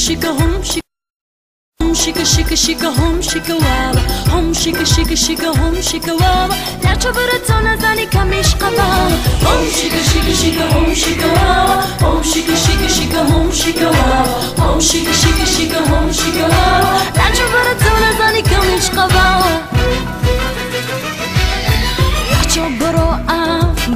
shika home shika shika shika shika home shika wawa home shika shika shika home shika wawa la chobaratona zani kamish qabawa home shika shika shika home shika wawa home shika shika shika home shika wawa home shika shika shika home shika wawa la chobaratona zani kamish qabawa la chobaro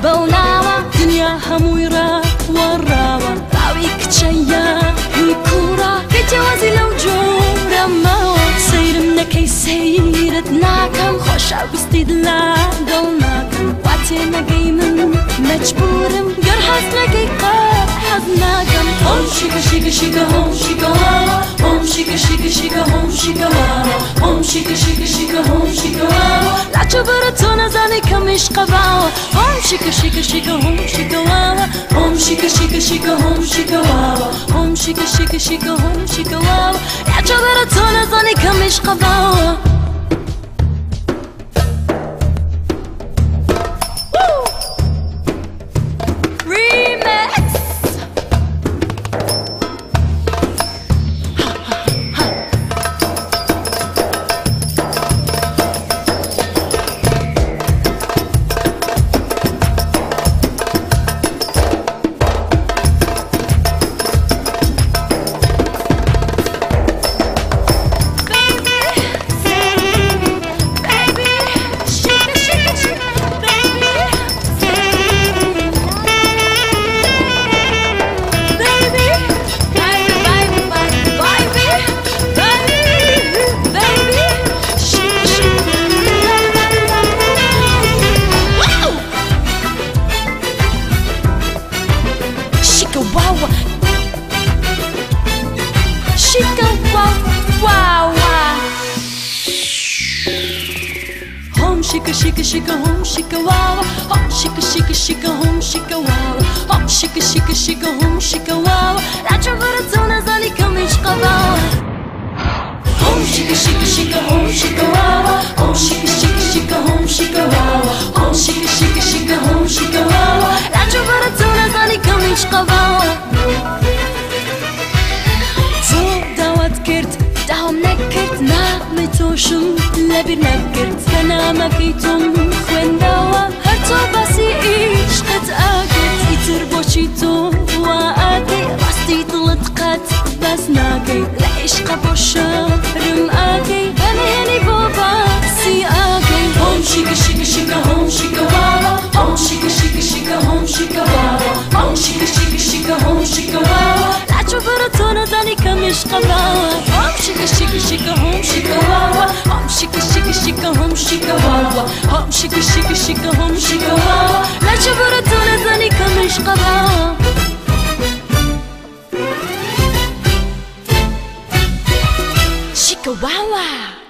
bawlawa dunya hamwira warawa راويك تشيا ويكورا كتوازي لو جورا ما سير منك سيرتنا كم خوشا واستدلا دولناكم واتينا قيمن مجبورم قرحسنا قيقاب حزناكم هم شيكا شيكا شيكا هم شيكا واوا هم شيكا شيكا شيكا هم شيكا واوا هم شيكا شيكا شيكا هم شيكا واوا لا تبرتونا زاني كمش قباوا هم شيكا شيكا شيكا هم شيكا واوا هم شيكا شيكا شيكا هم شيكا واوا هم شيكا شيكا شيكا هم شيكا واوا لا تبرتونا زاني كمش قباوا Shika wow home shika shika shika home shika wow home shika shika shika home shika wow home shika shika shika home shika wow la chobaratona zani kamish qabawa home shika shika shika home shika wow home shika shika shika home shika wow home shika shika shika home shika wow la chobaratona zani kamish qabawa داهم نكرت نعمتوشم لبير نكرت كنا مكيتم خوين دوا هرتو باسي إيش قد آكت يتر بوشيتو وآكي راستي طلتقات بس ناكي لعيش قبوشا رم آكي هني بوبا سي آكي هم شيكا شيكا شيكا هم شيكا واوا هم شيكا شيكا شيكا هم شيكا واوا هم شيكا شيكا شيكا هم شيكا واوا لا chobaratona zani kamish qabawa هم شيكا شيكا شيكا هم شيكا واوا هم شيكا شيكا شيكا هم شيكا واوا هم شيكا شيكا شيكا هم شيكا واوا لا chobaratona zani kamish qabawa شيكا واوا